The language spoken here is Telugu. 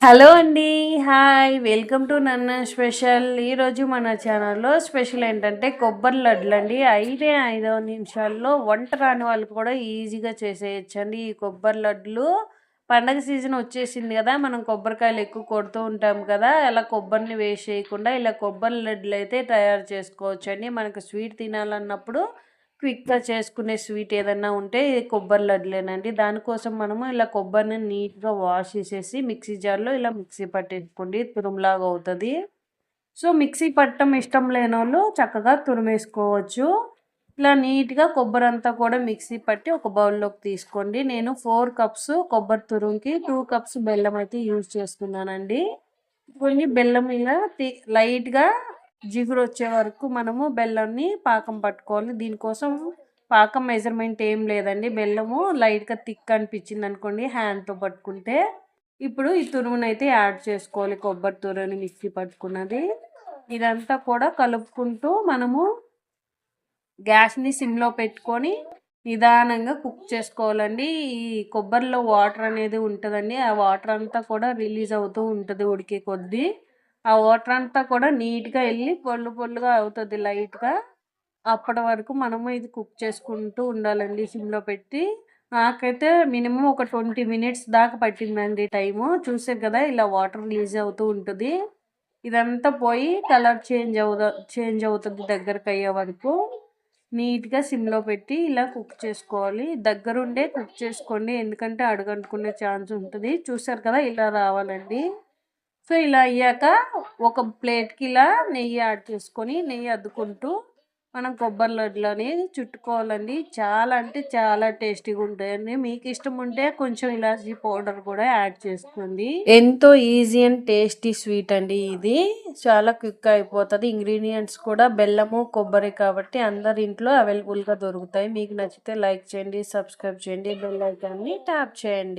హలో అండి. హాయ్. వెల్కమ్ టు నన్న స్పెషల్. ఈరోజు మన ఛానల్‌లో స్పెషల్ ఏంటంటే కొబ్బరి లడ్డులండి. 5 నిమిషాల్లో వంట రాని వాళ్ళు కూడా ఈజీగా చేసేయొచ్చండి ఈ కొబ్బరి లడ్డులు. పండగ సీజన్ వచ్చేసింది కదా! మనం కొబ్బరికాయలు ఎక్కువ కొడుతూ ఉంటాం కదా! అలా కొబ్బరిని వేస్ట్ చేయకుండా ఇలా కొబ్బరి లడ్డులైతే తయారు చేసుకోవచ్చండి. మనకు స్వీట్ తినాలన్నప్పుడు క్విక్‌గా చేసుకునే స్వీట్ ఏదన్నా ఉంటే ఇది కొబ్బరి లడ్డులేనండి. దానికోసం మనము ఇలా కొబ్బరిని నీట్‌గా వాష్ చేసేసి మిక్సీ జార్‌లో ఇలా మిక్సీ పట్టేసుకోండి. తురుములాగా అవుతది. సో, మిక్సీ పట్టడం ఇష్టం లేనోళ్ళు చక్కగా తురిమేసుకోవచ్చు. ఇలా నీట్‌గా కొబ్బరంతా కూడా మిక్సీ పట్టి ఒక బౌల్‌లోకి తీసుకోండి. నేను 4 కప్స్ కొబ్బరి తురుముకి 2 కప్స్ బెల్లం అయితే యూజ్ చేస్తున్నానండి. కొన్ని బెల్లం ఇలా లైట్‌గా జిగురొచ్చే వరకు మనము బెల్లాన్ని పాకం పట్టుకోవాలి. దీనికోసం పాకం మెజర్‌మెంట్ ఏం లేదండి. బెల్లము లైట్‌గా థిక్ అనిపించిందనుకోండి హ్యాండ్‌తో పట్టుకుంటే, ఇప్పుడు ఈ తురుమునైతే యాడ్ చేసుకోవాలి. కొబ్బరి తురుముని మిక్సీ పట్టుకున్నది. ఇదంతా కూడా కలుపుకుంటూ మనము గ్యాస్‌ని సిమ్‌లో పెట్టుకొని నిదానంగా కుక్ చేసుకోవాలండి. ఈ కొబ్బరిలో వాటర్ అనేది ఉంటదండి. ఆ వాటర్ అంతా కూడా రిలీజ్ అవుతూ ఉంటది ఉడికే కొద్దీ. ఆ వాటర్ అంతా కూడా నీట్‌గా ఎళ్లి పొల్లు పొల్లుగా అవుతది లైట్‌గా. అప్పటి వరకు మనము ఇది కుక్ చేసుకుంటూ ఉండాలండి సిమ్‌లో పెట్టి. నాకైతే మినిమమ్ ఒక 20 మినిట్స్ దాకా పట్టిందండి టైము. చూసారు కదా! ఇలా వాటర్ రిలీజ్ అవుతూ ఉంటది. ఇదంతా పోయి కలర్ చేంజ్ అవుతది దగ్గరకయ్యే వరకు. నీట్‌గా సిమ్‌లో పెట్టి ఇలా కుక్ చేసుకోవాలి. దగ్గరుండే కుక్ చేసుకోండి. ఎందుకంటే అడుగంటుకునే ఛాన్స్ ఉంటది. చూసారు కదా! ఇలా రావాలండి. సో, ఇలా అయ్యాక ఒక ప్లేట్‌కి ఇలా నెయ్యి యాడ్ చేసుకొని, నెయ్యి అద్దుకుంటూ మనం కొబ్బరి లడ్డులనేది చుట్టుకోవాలండి. చాలా అంటే చాలా టేస్టీగా ఉంటాయండి. మీకు ఇష్టం ఉంటే కొంచెం ఇలాచీ పౌడర్ కూడా యాడ్ చేసుకోండి. ఎంతో ఈజీ అండ్ టేస్టీ స్వీట్ అండి ఇది. చాలా క్విక్‌గా అయిపోతది. ఇంగ్రీడియెంట్స్ కూడా బెల్లము, కొబ్బరి కాబట్టి అందరి ఇంట్లో అవైలబుల్‌గా దొరుకుతాయి. మీకు నచ్చితే లైక్ చేయండి, సబ్స్క్రైబ్ చేయండి, బెల్ ఐకాన్‌ని ట్యాప్ చేయండి.